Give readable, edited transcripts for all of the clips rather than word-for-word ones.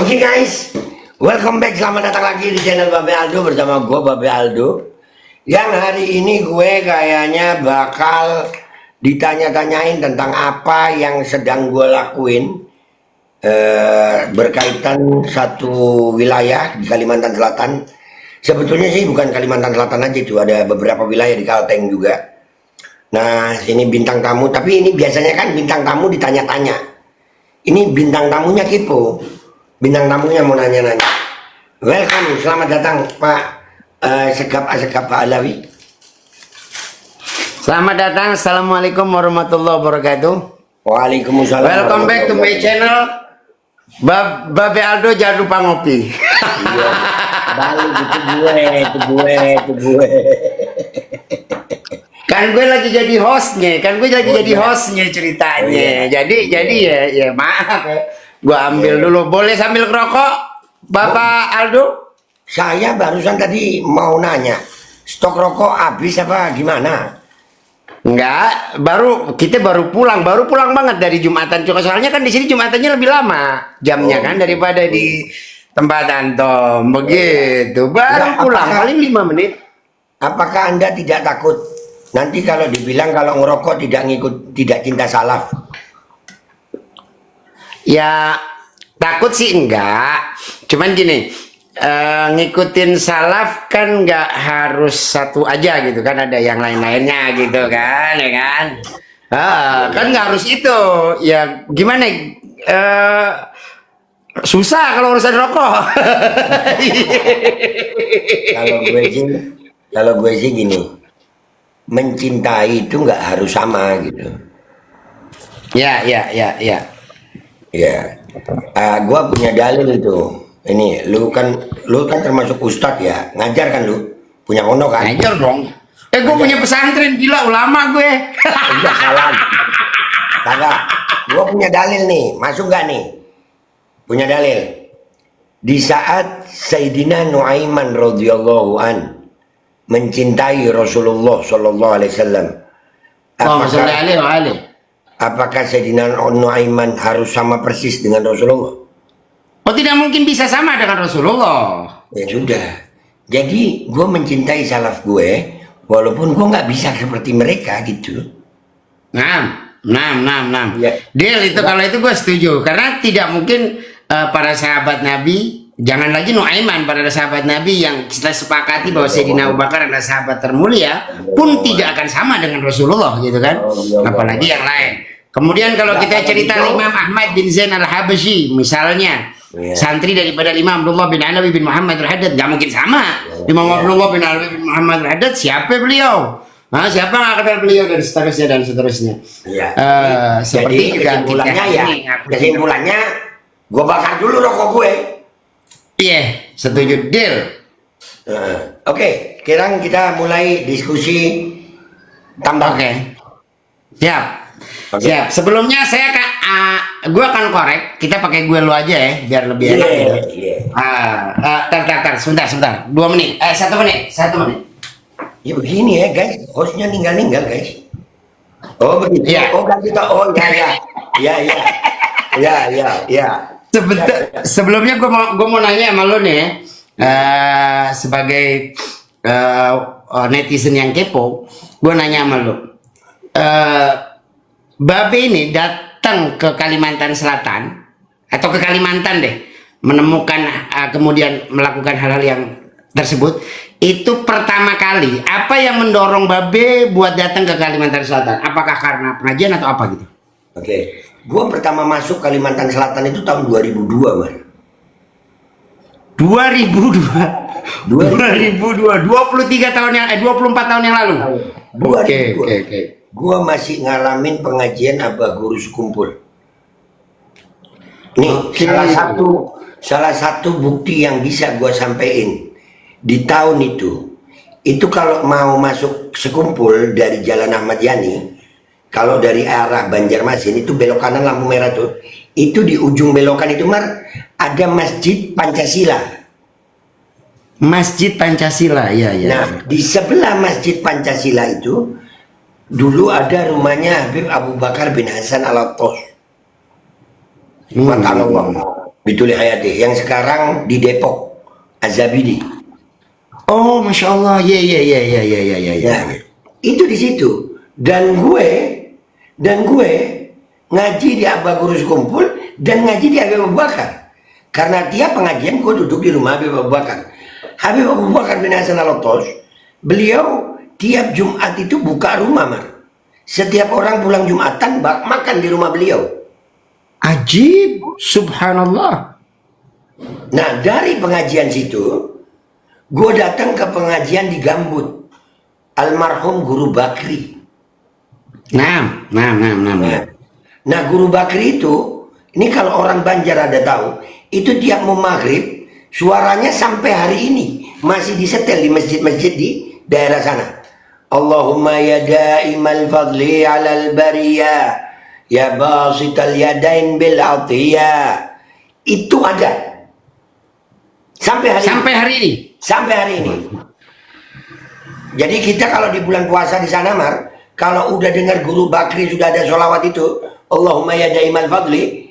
Oke guys, welcome back, selamat datang lagi di channel Babe Aldo bersama gue Babe Aldo. Yang hari ini gue kayaknya bakal ditanya-tanyain tentang apa yang sedang gue lakuin berkaitan satu wilayah di Kalimantan Selatan. Sebetulnya sih bukan Kalimantan Selatan aja, itu ada beberapa wilayah di Kalteng juga. Nah, ini bintang tamu, tapi ini biasanya kan bintang tamu ditanya-tanya. Ini bintang tamunya kepo. Bintang tamunya mau nanya-nanya. Welcome, selamat datang Pak Segap Pak Alawi. Selamat datang, assalamualaikum warahmatullahi wabarakatuh. Waalaikumsalam. Welcome back to my channel. Babe Aldo jangan lupa ngopi. Iya, balik itu gue. Kan gue lagi jadi hostnya, ceritanya. Iya. Jadi ya maaf ya. Gue ambil dulu, boleh sambil ngerokok, Bapak Aldo? Saya barusan tadi mau nanya, stok rokok habis apa gimana? Enggak, kita baru pulang banget dari Jumatan. Soalnya kan di sini Jumatannya lebih lama jamnya kan daripada di tempat Antom. Begitu, baru pulang paling 5 menit. Apakah Anda tidak takut nanti kalau dibilang kalau ngerokok tidak cinta salaf? Ya takut sih enggak, cuman gini, ngikutin salaf kan nggak harus satu aja gitu kan, ada yang lain-lainnya gitu kan, ya kan? Kan nggak harus itu, ya gimana? Susah kalau urusan rokok. Kalau gue sih gini, mencintai itu nggak harus sama gitu. Ya. Ya, gua punya dalil itu. Ini, lu kan termasuk ustadz ya, ngajar kan lu? Punya pondok kan? Ngajar dong. Gue punya pesantren, gila ulama gue. Udah salah. Kagak. Gua punya dalil nih, masuk gak nih? Punya dalil. Di saat Sayyidina Nuaiman radhiyallahu an mencintai Rasulullah sallallahu alaihi wasallam. Apakah Sayyidina Nuaiman harus sama persis dengan Rasulullah? Oh, tidak mungkin bisa sama dengan Rasulullah. Ya sudah. Jadi gue mencintai salaf gue, walaupun gue nggak bisa seperti mereka gitu. Nah. Ya. Deal itu, kalau itu gue setuju. Karena tidak mungkin para sahabat Nabi, jangan lagi Nuaiman, para sahabat Nabi yang kita sepakati bahwa Sayyidina Abu Bakar adalah sahabat termulia, pun tidak akan sama dengan Rasulullah gitu kan. Apalagi yang lain. Kemudian kalau kita cerita Imam Ahmad bin Zain al-Habsyi misalnya, santri daripada Imam Abdullah bin Alawi bin Muhammad al-Haddad, nggak mungkin sama. Imam Abdullah bin Alawi bin Muhammad al-Haddad, siapa beliau? Siapa nggak kenal beliau, dan seterusnya. Ya. Seperti jadi kesimpulannya, gue bakar dulu rokok gue. Iya, setuju, deal. Oke, sekarang kita mulai diskusi tambah. Oke. Siap. Siap. Sebelumnya gue akan korek. Kita pakai gue lu aja ya, biar lebih enak. Tar, sebentar. 2 menit. 1 menit. Ya begini ya guys, hostnya ninggal guys. Oh begitu. Ya. Oh kan kita. Oh ya. Sebentar. Sebelumnya gue mau nanya sama lo nih, sebagai netizen yang kepo, gue nanya sama lo. Babe ini datang ke Kalimantan Selatan atau ke Kalimantan deh, menemukan kemudian melakukan hal-hal yang tersebut, itu pertama kali apa yang mendorong Babe buat datang ke Kalimantan Selatan? Apakah karena pengajian atau apa gitu? Oke, gua pertama masuk Kalimantan Selatan itu tahun 2002, man. 2002, 23 tahun yang 24 tahun yang lalu. Oke. Gua masih ngalamin pengajian Abah Guru Sekumpul. Nih, salah satu bukti yang bisa gua sampein di tahun itu kalau mau masuk Sekumpul dari Jalan Ahmad Yani, kalau dari arah Banjarmasin itu belok kanan lampu merah tuh, itu di ujung belokan itu ada Masjid Pancasila. Masjid Pancasila, ya. Nah, di sebelah Masjid Pancasila itu dulu ada rumahnya Habib Abu Bakar bin Hasan Al-Attas. Bituli Hayati yang sekarang di Depok, Azabidi. Oh, masya Allah, ya ya ya ya ya ya ya. Ya, itu di situ. Dan gue ngaji di Abah Guru Sekumpul dan ngaji di Habib Abu Bakar. Karena tiap pengajian gue duduk di rumah Habib Abu Bakar. Habib Abu Bakar bin Hasan Al-Attas, beliau tiap Jumat itu buka rumah, Mar. Setiap orang pulang Jumatan makan di rumah beliau. Ajib, subhanallah. Nah, dari pengajian situ, gue datang ke pengajian di Gambut. Almarhum Guru Bakri. Nah. Nah, Guru Bakri itu, ini kalau orang Banjar ada tahu, itu tiap mau maghrib, suaranya sampai hari ini masih disetel di masjid-masjid di daerah sana. Allahumma ya da'imal fadli alal bariyah, ya basital yadain bil atiyah. Itu ada. Sampai hari ini. Sampai hari ini. Jadi kita kalau di bulan puasa di sana, Mar, kalau udah dengar Guru Bakri sudah ada sholawat itu, Allahumma ya da'imal fadli,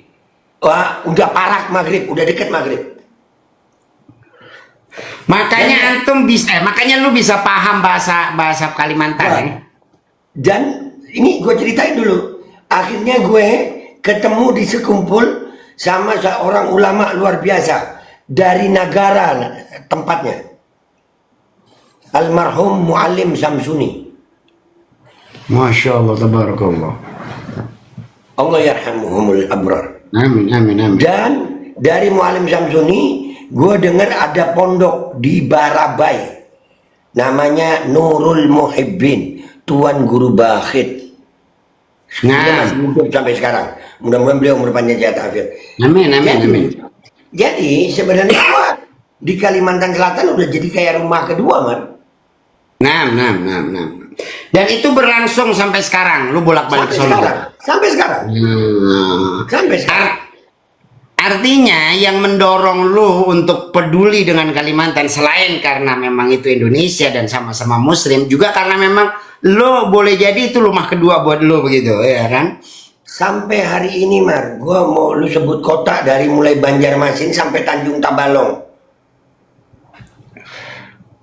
wah, udah parak maghrib, udah deket maghrib. Makanya makanya lu bisa paham bahasa Kalimantan ya. Dan ini gue ceritain dulu. Akhirnya gue ketemu di Sekumpul sama seorang ulama luar biasa dari Nagara tempatnya. Almarhum Muallim Samsuni. Masya Allah, tabarakallah. Allah yarhamuhumul abrar. Amin. Dan dari Muallim Samsuni, gue dengar ada pondok di Barabai, namanya Nurul Muhibbin, Tuan Guru Bakhit. Dia masih hidup sampai sekarang. Mudah-mudahan beliau umur panjang sehat afiat. Amin. Jadi sebenarnya gua di Kalimantan Selatan udah jadi kayak rumah kedua, Mar. Nah. Dan itu berlangsung sampai sekarang. Lu bolak-balik ke Solo. Sampai sekarang. Sampai sekarang. Artinya yang mendorong lu untuk peduli dengan Kalimantan selain karena memang itu Indonesia dan sama-sama Muslim, juga karena memang lu boleh jadi itu rumah kedua buat lu begitu, ya kan? Sampai hari ini, Mar, gua mau lu sebut kota dari mulai Banjarmasin sampai Tanjung Tabalong.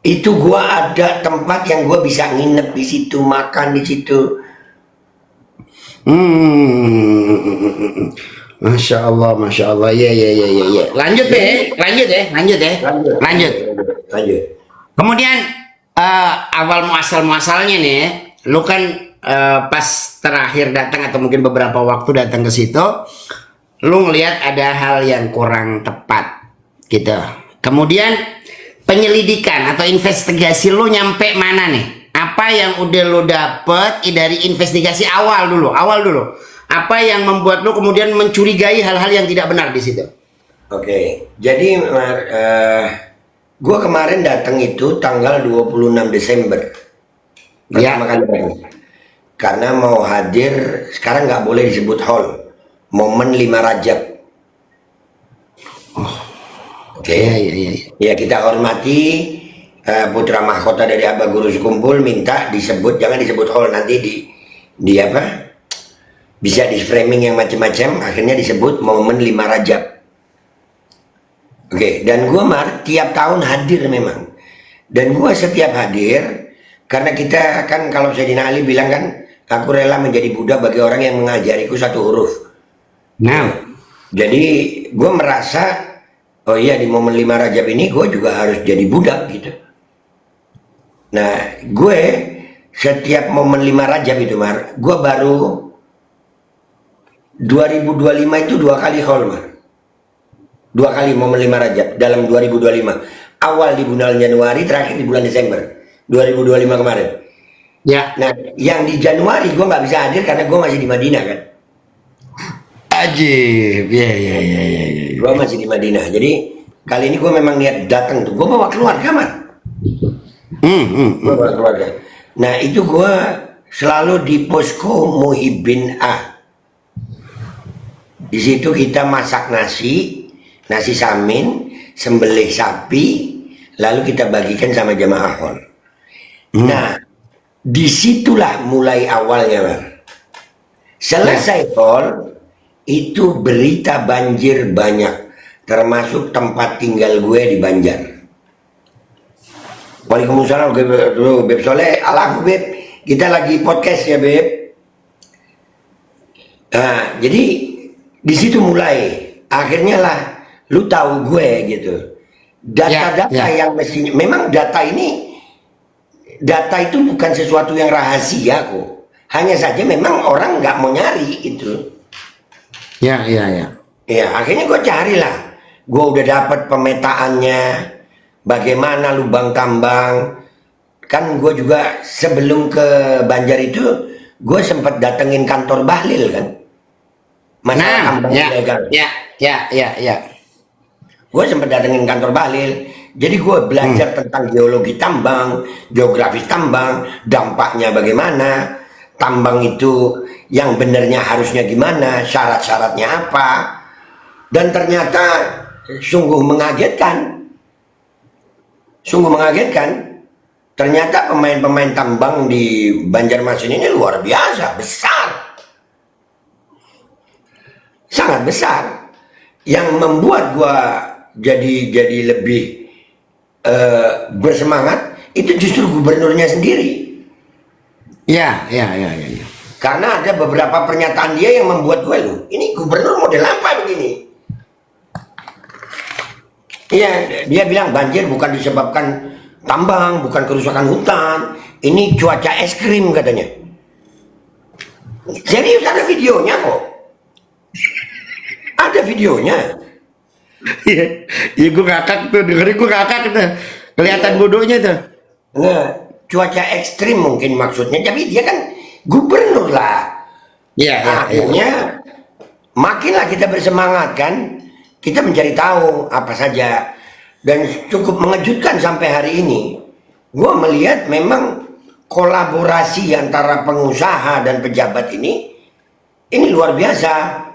Itu gua ada tempat yang gua bisa nginep di situ, makan di situ. Masya Allah. Ya. Lanjut deh. Kemudian awal muasalnya nih, lu kan pas terakhir datang atau mungkin beberapa waktu datang ke situ, lu ngelihat ada hal yang kurang tepat, gitu. Kemudian penyelidikan atau investigasi lu nyampe mana nih? Apa yang udah lu dapet dari investigasi awal dulu? Apa yang membuat lu kemudian mencurigai hal-hal yang tidak benar di situ? Oke, jadi gue kemarin datang itu tanggal 26 Desember. Pertama kali datang. Karena mau hadir, sekarang nggak boleh disebut hall. Momen 5 Rajab. Oke. Ya, kita hormati putra mahkota dari Abah Guru Sekumpul minta disebut, jangan disebut hall, nanti di apa? Bisa di framing yang macam-macam, akhirnya disebut momen 5 Rajab. Oke, dan gue tiap tahun hadir memang. Dan gue setiap hadir, karena kita kan kalau Sayyidina Ali bilang kan, aku rela menjadi budak bagi orang yang mengajariku 1 huruf. Nah, jadi gue merasa, oh iya di momen 5 Rajab ini gue juga harus jadi budak gitu. Nah, gue setiap momen 5 Rajab itu, Mar, gue baru 2025 itu 2 kali haul, Mar. 2 kali momen 5 Rajab dalam 2025. Awal di bulan Januari, terakhir di bulan Desember 2025 kemarin. Ya. Nah, yang di Januari gue nggak bisa hadir karena gue masih di Madinah kan. Ajib. Ya. Gue masih di Madinah. Jadi kali ini gue memang niat datang tuh. Gue bawa keluarga, Mar. Gue bawa keluarga. Nah, itu gue selalu di posko Muhibbin A. Di situ kita masak nasi samin, sembelih sapi, lalu kita bagikan sama jamaah hall. Nah, disitulah mulai awalnya, Mar. Selesai hall, itu berita banjir banyak. termasuk tempat tinggal gue di Banjar. Waalaikumsalam Beb Soleh. Alafu Beb, kita lagi podcast ya Beb. Nah, jadi di situ mulai akhirnya lah lu tahu gue gitu. Data-data yang mestinya memang data itu bukan sesuatu yang rahasia kok. Hanya saja memang orang nggak mau nyari itu. Ya. Ya, akhirnya gue carilah. Gue udah dapat pemetaannya, bagaimana lubang tambang. Kan gue juga sebelum ke Banjar itu, gue sempat datengin kantor Bahlil kan. Masalah tambang ilegal. Ya. Gue sempat datengin kantor Bahlil. Jadi gue belajar tentang geologi tambang, geografis tambang, dampaknya bagaimana, tambang itu yang benernya harusnya gimana, syarat-syaratnya apa. Dan ternyata sungguh mengagetkan. Ternyata pemain-pemain tambang di Banjarmasin ini luar biasa, besar. Sangat besar. Yang membuat gua jadi lebih bersemangat itu justru gubernurnya sendiri. Ya. Karena ada beberapa pernyataan dia yang membuat gue, loh, ini gubernur model apa begini? Iya, dia bilang banjir bukan disebabkan tambang, bukan kerusakan hutan, ini cuaca es krim katanya. Serius, ada videonya kok. Ada videonya. Iya, gue ngakak tuh, dengerin gue ngakak tuh. Kelihatan bodohnya tuh. Nah, cuaca ekstrim mungkin maksudnya, tapi dia kan gubernur lah. Iya. Akhirnya makinlah kita bersemangat kan. Kita mencari tahu apa saja. Dan cukup mengejutkan sampai hari ini. Gue melihat memang kolaborasi antara pengusaha dan pejabat ini luar biasa.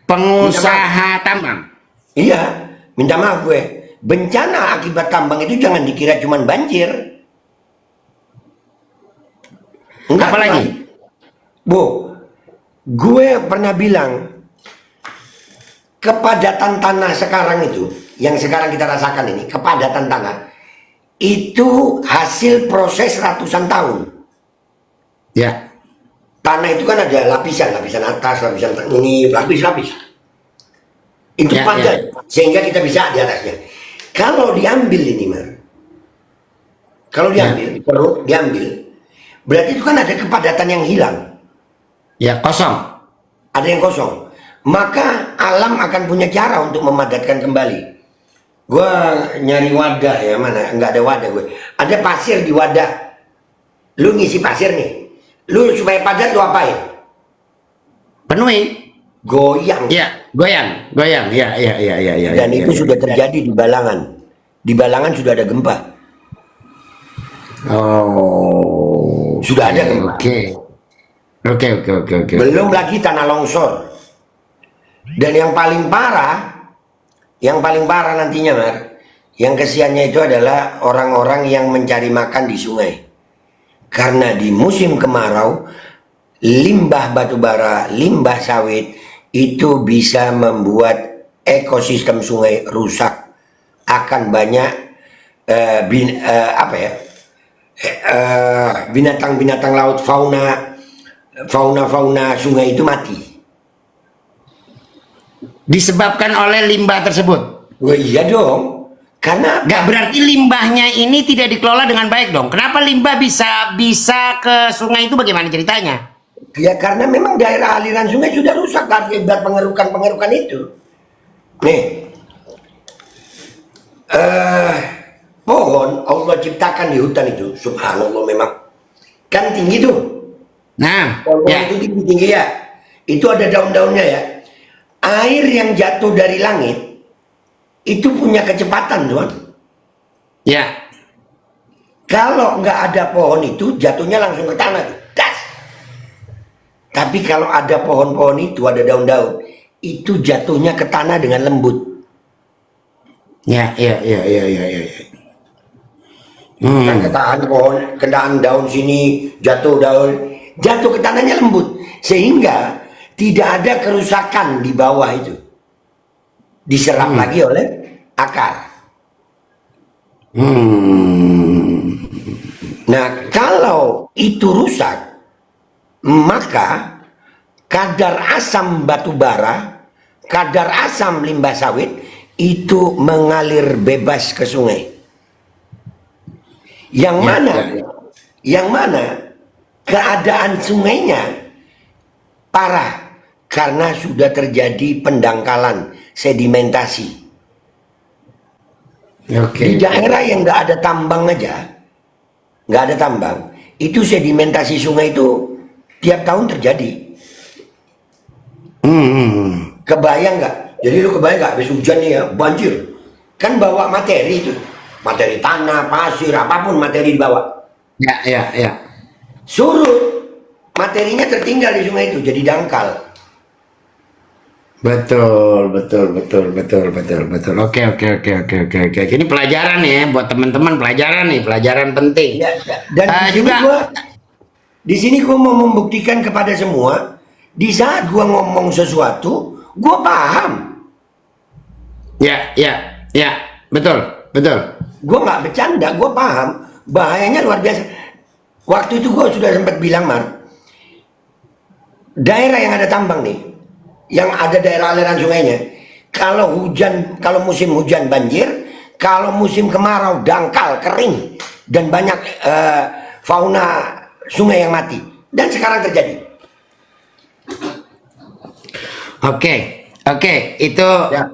Pengusaha tambang. Iya, minta maaf gue. Bencana akibat tambang itu jangan dikira cuma banjir. Enggak, Apalagi? Bu, gue pernah bilang kepadatan tanah sekarang itu, yang sekarang kita rasakan ini, kepadatan tanah itu hasil proses ratusan tahun. Ya. Tanah itu kan ada lapisan atas, lapisan ini, lapis. Itu padat, sehingga kita bisa di atasnya. Kalau diambil ini, kalau diambil, perut diambil, berarti itu kan ada kepadatan yang hilang. Ya, kosong. Ada yang kosong. Maka alam akan punya cara untuk memadatkan kembali. Gue nyari wadah ya, mana? Nggak ada wadah gue. Ada pasir di wadah. Lu ngisi pasir nih. Lu supaya padat lu apain? Penuhi. Goyang. Iya, goyang. Ya. Dan itu sudah terjadi di Balangan. Di Balangan sudah ada gempa. Oh. Sudah ada gempa. Oke. Belum lagi tanah longsor. Dan yang paling parah nantinya, yang kesiannya itu adalah orang-orang yang mencari makan di sungai. Karena di musim kemarau, limbah batubara, limbah sawit itu bisa membuat ekosistem sungai rusak. Akan banyak binatang-binatang laut, fauna sungai itu mati. Disebabkan oleh limbah tersebut. Oh iya dong. Karena nggak berarti limbahnya ini tidak dikelola dengan baik dong. Kenapa limbah bisa ke sungai itu, bagaimana ceritanya? Ya karena memang daerah aliran sungai sudah rusak akibat pengerukan itu. Nih, pohon Allah ciptakan di hutan itu, subhanallah memang kan tinggi tuh. Nah, pohon ya. itu tinggi ya. Itu ada daun-daunnya ya. Air yang jatuh dari langit itu punya kecepatan, tuan. Ya. Kalau nggak ada pohon itu jatuhnya langsung ke tanah, das. Tapi kalau ada pohon-pohon itu, ada daun-daun, itu jatuhnya ke tanah dengan lembut. Ya. Kan ketahan pohon, kenaan daun sini, jatuh ke tanahnya lembut. Sehingga tidak ada kerusakan di bawah itu, diserap lagi oleh akar. Nah, kalau itu rusak, maka kadar asam batu bara, kadar asam limbah sawit itu mengalir bebas ke sungai. Yang mana keadaan sungainya parah karena sudah terjadi pendangkalan, sedimentasi. Di daerah yang nggak ada tambang aja, nggak ada tambang, itu sedimentasi sungai itu tiap tahun terjadi. Kebayang nggak? Jadi lu kebayang nggak habis hujan nih ya, banjir, kan bawa materi itu, materi tanah, pasir, apapun materi dibawa. Ya. Surut, materinya tertinggal di sungai itu, jadi dangkal. Betul. Oke. Ini pelajaran ya buat teman-teman, pelajaran penting. Ya. Dan di sini gua mau membuktikan kepada semua, di saat gua ngomong sesuatu, gua paham. Ya, betul. Gua nggak bercanda, gua paham. Bahayanya luar biasa. Waktu itu gua sudah sempat bilang, Mar, daerah yang ada tambang nih, yang ada daerah aliran sungainya, kalau musim hujan banjir, kalau musim kemarau dangkal, kering, dan banyak fauna sungai yang mati. Dan sekarang terjadi. Oke, itu Ya.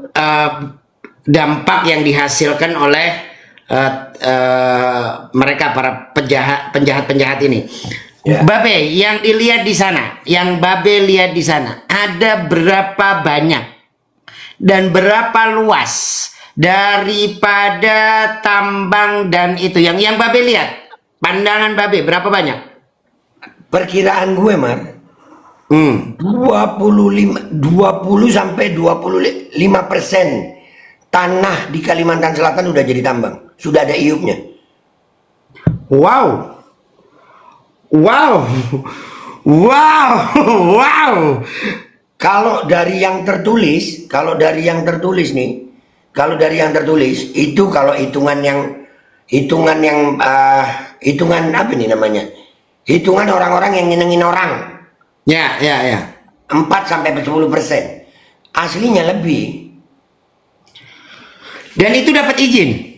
dampak yang dihasilkan oleh mereka para penjahat ini. Ya. Babe, yang dilihat di sana, yang Babe lihat di sana, ada berapa banyak dan berapa luas daripada tambang dan itu yang Babe lihat? Pandangan Babe berapa banyak? Perkiraan gue, Mar, 20 sampai 25% tanah di Kalimantan Selatan udah jadi tambang, sudah ada iupnya. Wow. Kalau dari yang tertulis itu, kalau hitungan apa nih namanya? Hitungan orang-orang yang nyenengin orang. Ya. 4 sampai 10%. Aslinya lebih. Dan itu dapat izin.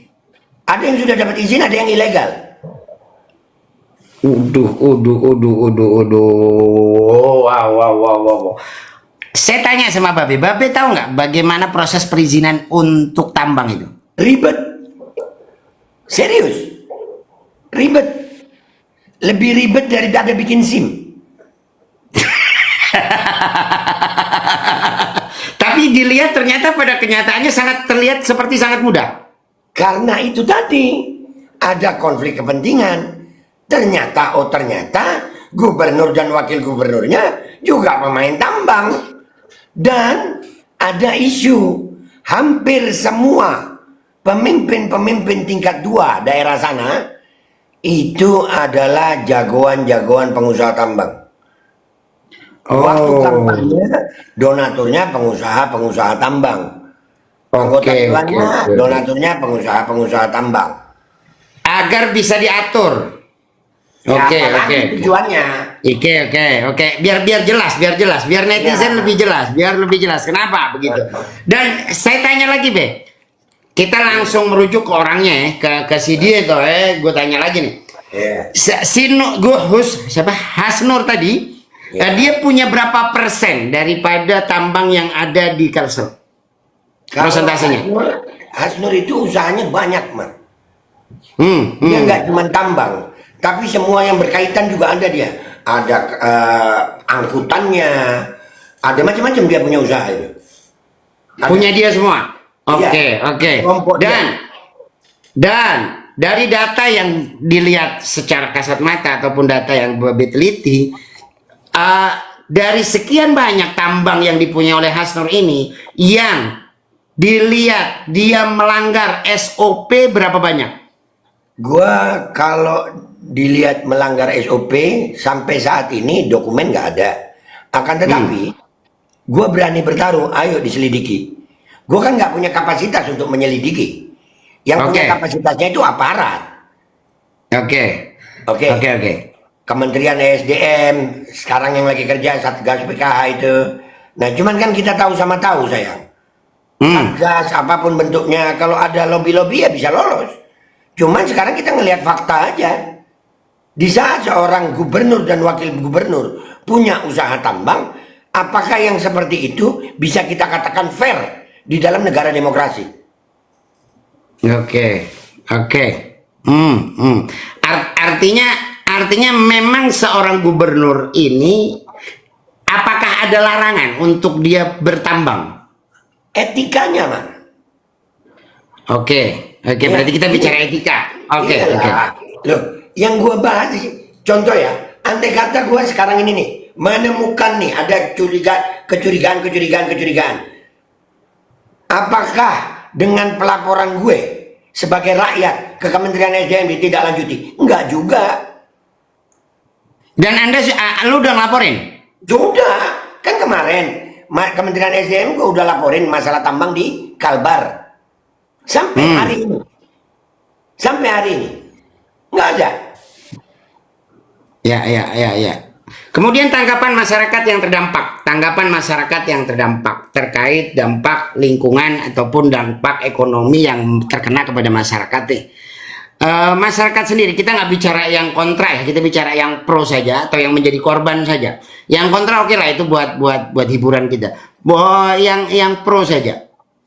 Ada yang sudah dapat izin, ada yang ilegal. Wow. Saya tanya sama Babe tahu nggak bagaimana proses perizinan untuk tambang itu? Ribet. Serius. Ribet. Lebih ribet daripada bikin SIM. Tapi dilihat ternyata pada kenyataannya terlihat seperti sangat mudah. Karena itu tadi ada konflik kepentingan. Ternyata gubernur dan wakil gubernurnya juga pemain tambang. Dan ada isu hampir semua pemimpin tingkat 2 daerah sana itu adalah jagoan-jagoan pengusaha tambang. Waktu kampanye, donaturnya pengusaha tambang. Anggota dewannya, donaturnya pengusaha tambang. Agar bisa diatur. Oke. Tujuannya. Oke. Biar jelas, biar netizen lebih jelas. Kenapa begitu? Dan saya tanya lagi, Be. Kita langsung merujuk ke orangnya ya, ke si dia tuh, gue tanya lagi nih. Hasnur tadi, dia punya berapa persen daripada tambang yang ada di Kalsel? Prosentasenya? Hasnur itu usahanya banyak, Mas. Dia nggak cuma tambang, tapi semua yang berkaitan juga ada dia. Ada angkutannya, ada macam-macam dia punya usaha itu. Punya dia semua. Oke. Dan dari data yang dilihat secara kasat mata ataupun data yang Babe teliti, dari sekian banyak tambang yang dipunyai oleh Hasnur ini, yang dilihat dia melanggar SOP berapa banyak? Gua kalau dilihat melanggar SOP sampai saat ini dokumen nggak ada. Akan tetapi gue berani bertaruh, ayo diselidiki. Gue kan nggak punya kapasitas untuk menyelidiki. Yang punya Oke. kapasitasnya itu aparat. Oke. Oke. Oke, oke. Kementerian SDM sekarang yang lagi kerja Satgas PKH itu. Nah, cuman kan kita tahu sama tahu sayang. Satgas apapun bentuknya, kalau ada lobby-lobby ya bisa lolos. Cuman sekarang kita ngelihat fakta aja. Di saat seorang gubernur dan wakil gubernur punya usaha tambang, apakah yang seperti itu bisa kita katakan fair di dalam negara demokrasi? Oke. Oke. Artinya memang seorang gubernur ini, apakah ada larangan untuk dia bertambang? Etikanya, man. Oke. Oke, Ya, berarti kita bicara etika. Oke, iyalah. oke. Loh, yang gua bahas contoh ya, andai kata gua sekarang ini nih menemukan nih ada kecurigaan. Apakah dengan pelaporan gue sebagai rakyat ke Kementerian SDM ditindaklanjuti? Enggak juga. Dan Anda, lu udah ngelaporin? Sudah, kan kemarin Kementerian SDM gue udah laporin masalah tambang di Kalbar. Sampai hari ini. Sampai hari ini. Nggak ada. Ya. Kemudian tanggapan masyarakat yang terdampak terkait dampak lingkungan ataupun dampak ekonomi yang terkena kepada masyarakat nih. Masyarakat sendiri, kita nggak bicara yang kontra ya, kita bicara yang pro saja atau yang menjadi korban saja. Yang kontra oke lah, itu buat hiburan kita. Yang pro saja.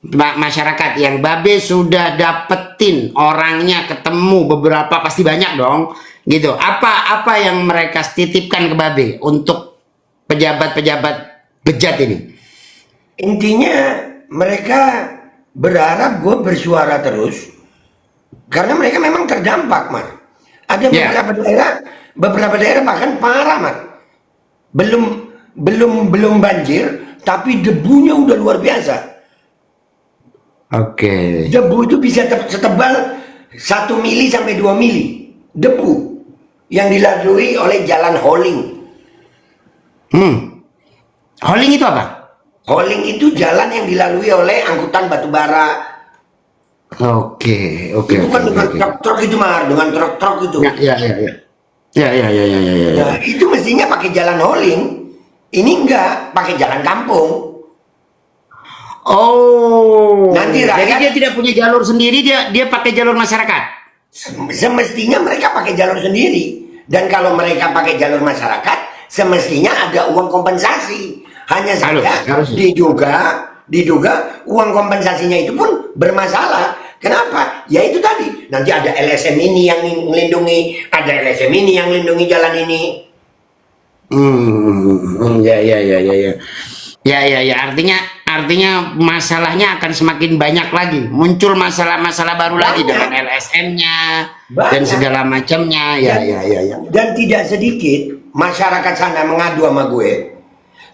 Masyarakat yang Babe sudah dapetin orangnya, ketemu beberapa, pasti banyak dong gitu. Apa yang mereka titipkan ke Babe untuk pejabat-pejabat bejat ini? Intinya mereka berharap gue bersuara terus karena mereka memang terdampak, Mar. Ada beberapa daerah bahkan parah, Mar. Belum banjir, tapi debunya udah luar biasa. Oke. Debu itu bisa setebal 1 mili sampai 2 mili. Debu yang dilalui oleh jalan hauling. Hauling itu apa? Hauling itu jalan yang dilalui oleh angkutan batubara. Oke. Itu kan dengan truk-truk itu, Mar, dengan truk-truk itu. Ya. Nah, itu mestinya pakai jalan hauling. Ini enggak, pakai jalan kampung. Oh. Nanti Jadi rakyat- dia tidak punya jalur sendiri, dia pakai jalur masyarakat. Semestinya mereka pakai jalur sendiri. Dan kalau mereka pakai jalur masyarakat, semestinya ada uang kompensasi. Hanya saja harus. diduga uang kompensasinya itu pun bermasalah. Kenapa? Ya itu tadi. Nanti ada LSM ini yang melindungi, ada LSM ini yang melindungi jalan ini. Ya. Artinya masalahnya akan semakin banyak lagi. Muncul masalah-masalah baru lagi Banyak. dengan LSM-nya dan Banyak. segala macamnya. Ya. Dan tidak sedikit masyarakat sana mengadu sama gue.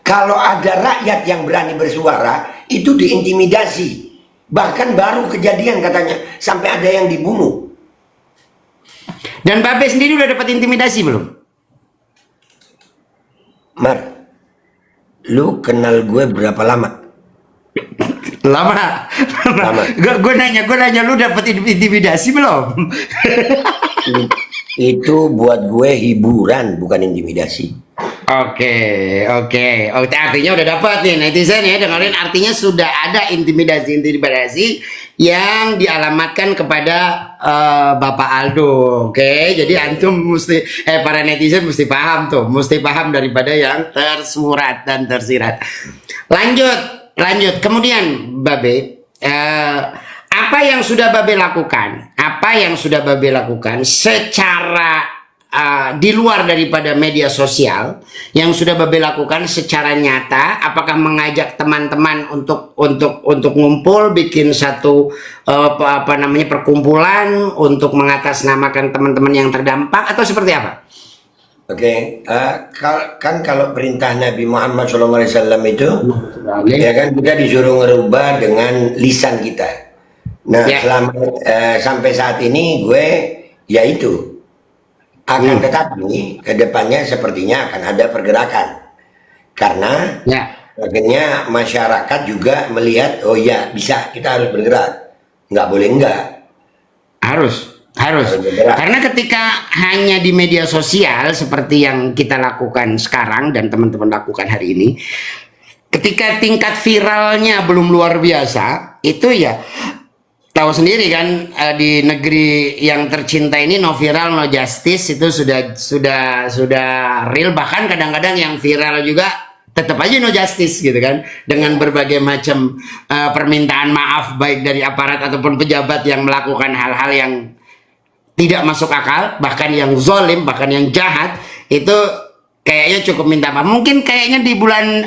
Kalau ada rakyat yang berani bersuara, itu diintimidasi. Bahkan baru kejadian katanya, sampai ada yang dibunuh. Dan Babe sendiri udah dapat intimidasi belum? Mar, lu kenal gue berapa lama? Lama. Gue nanya lu dapat intimidasi belum? Itu buat gue hiburan, bukan intimidasi. Oke. Artinya udah dapat nih netizen ya, dengerin, artinya sudah ada intimidasi yang dialamatkan kepada Bapak Aldo. Oke, jadi antum mesti para netizen mesti paham daripada yang tersurat dan tersirat. Lanjut. Kemudian Babe, apa yang sudah Babe lakukan? Secara di luar daripada media sosial yang sudah Babe lakukan secara nyata? Apakah mengajak teman-teman untuk ngumpul bikin satu perkumpulan untuk mengatasnamakan teman-teman yang terdampak, atau seperti apa? Oke, kan kalau perintah Nabi Muhammad SAW itu, ya kan kita disuruh ngerubah dengan lisan kita. Nah, sampai saat ini gue yaitu akan tetapi kedepannya sepertinya akan ada pergerakan karena Akhirnya masyarakat juga melihat, oh ya bisa, kita harus bergerak, nggak boleh enggak, Harus. harus bergerak. Karena ketika hanya di media sosial seperti yang kita lakukan sekarang dan teman-teman lakukan hari ini, ketika tingkat viralnya belum luar biasa, itu ya tahu sendiri kan, di negeri yang tercinta ini no viral no justice itu sudah real. Bahkan kadang-kadang yang viral juga tetap aja no justice gitu kan, dengan berbagai macam permintaan maaf baik dari aparat ataupun pejabat yang melakukan hal-hal yang tidak masuk akal, bahkan yang zolim, bahkan yang jahat. Itu kayaknya cukup minta maaf. Mungkin kayaknya di bulan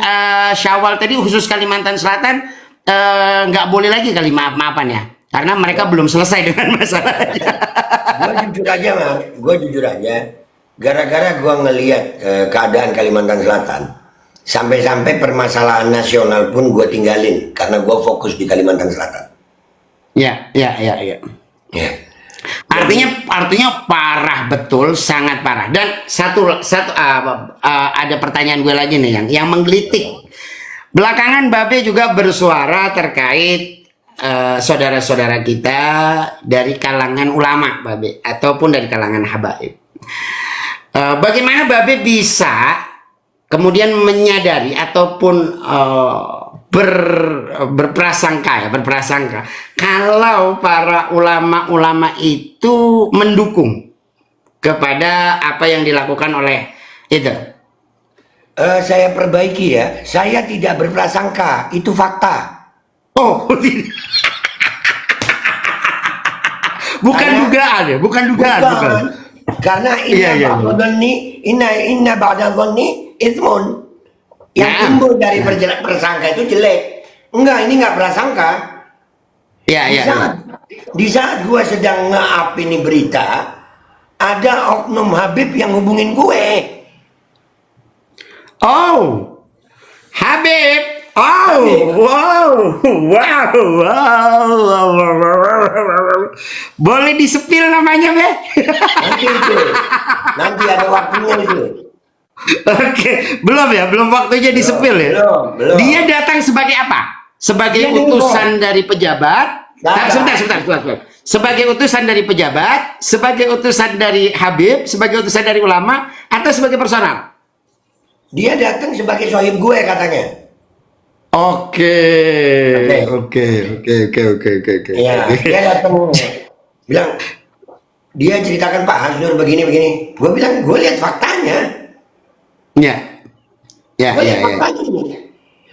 Syawal tadi khusus Kalimantan Selatan nggak boleh lagi kali maaf-maafan ya, karena mereka belum selesai dengan masalahnya. Gue jujur aja, Mas. Gue jujur aja. Gara-gara gue ngelihat keadaan Kalimantan Selatan, sampai-sampai permasalahan nasional pun gue tinggalin karena gue fokus di Kalimantan Selatan. Ya. Ya. Artinya parah betul, sangat parah. Dan ada pertanyaan gue lagi nih yang menggelitik. Belakangan Babe juga bersuara terkait saudara-saudara kita dari kalangan ulama, Babe, ataupun dari kalangan habaib. Bagaimana Babe bisa kemudian menyadari ataupun berprasangka kalau para ulama-ulama itu mendukung kepada apa yang dilakukan oleh itu? Saya perbaiki ya, saya tidak berprasangka, itu fakta. Oh, bukan dugaan ya, bukan. Karena inna ba'da dhanni itsmun. Yang timbul dari prasangka itu jelek. Enggak, ini enggak prasangka. Di saat gue sedang nge-up ini berita, ada oknum Habib yang hubungin gue. Oh, Habib. Oh, wow. Boleh disepil namanya, Be? Nanti ada waktunya itu. Oke, belum waktunya disepil ya. Belum. Dia datang sebagai apa? Sebagai utusan dari pejabat. Sebentar. Sebagai utusan dari pejabat, sebagai utusan dari Habib, sebagai utusan dari ulama, atau sebagai personal? Dia datang sebagai sohib gue katanya. Oke. Iya, dia datang bilang, dia ceritakan Pak Hasnur begini. Gue bilang, gue lihat faktanya. Ya.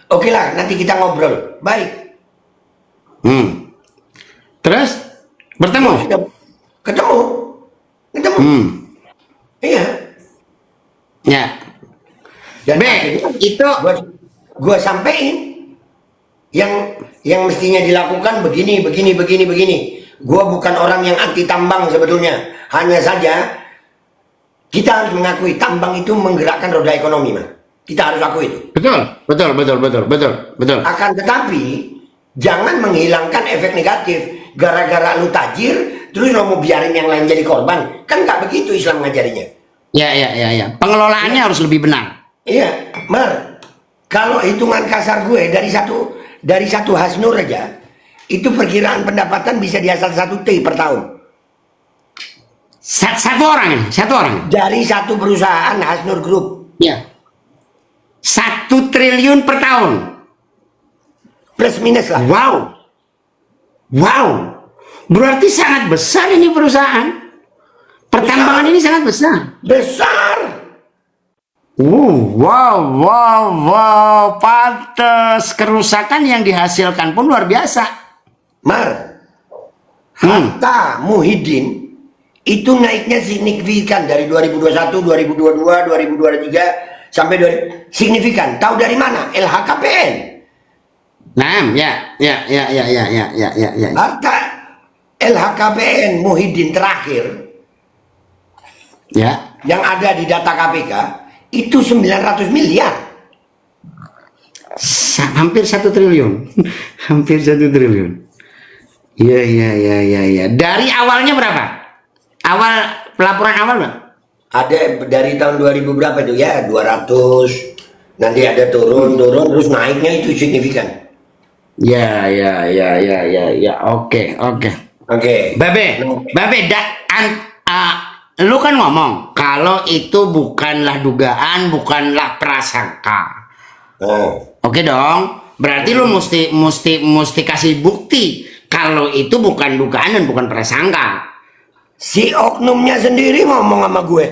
Oke lah, nanti kita ngobrol. Baik. Terus bertemu? Ketemu. Iya. Ya. Dan itu gue sampein yang mestinya dilakukan begini. Gue bukan orang yang anti tambang sebetulnya. Hanya saja kita harus mengakui tambang itu menggerakkan roda ekonomi, Mas. Kita harus akui itu. Betul. Akan tetapi jangan menghilangkan efek negatif. Gara-gara lu tajir, terus lu mau biarin yang lain jadi korban. Kan nggak begitu Islam ngajarinya. Ya. Pengelolaannya harus lebih benar. Iya, Mar. Kalau hitungan kasar gue dari satu Hasnur aja, itu perkiraan pendapatan bisa di asal 1 T per tahun. Satu orang. Dari satu perusahaan Hasnur Group. Ya. 1 triliun per tahun. Plus minus lah. Wow. Berarti sangat besar ini perusahaan. Pertambangan ini sangat besar. Wow. Pantes kerusakan yang dihasilkan pun luar biasa. Mar, harta Muhyiddin itu naiknya signifikan dari 2021, 2022, 2023 sampai signifikan. Tahu dari mana? LHKPN. Nah, ya. Harta LHKPN Muhyiddin terakhir, ya, yang ada di data KPK itu 900 miliar. Hampir 1 triliun. Iya. Dari awalnya berapa? Laporan awal berapa? Ada dari tahun 2000 berapa itu ya? 200 Nanti ada turun terus naiknya itu signifikan. Ya, oke, oke. Oke. Babe, lu kan ngomong kalau itu bukanlah dugaan, bukanlah prasangka. Nah, Oke dong, berarti lu mesti kasih bukti kalau itu bukan dugaan dan bukan prasangka. si oknumnya sendiri ngomong sama gue.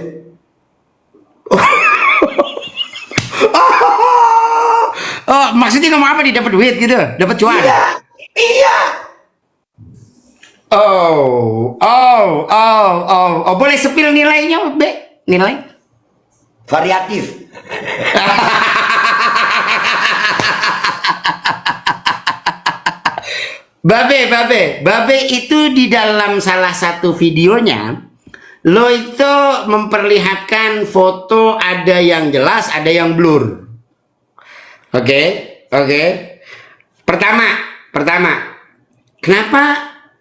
Oh, maksudnya ngomong apa nih, dapat duit gitu, dapat cuan? Iya, iya. Boleh sepil nilainya, Be? Nilai? Variatif. Babe itu di dalam salah satu videonya, lo itu memperlihatkan foto ada yang jelas, ada yang blur. Oke. Pertama, kenapa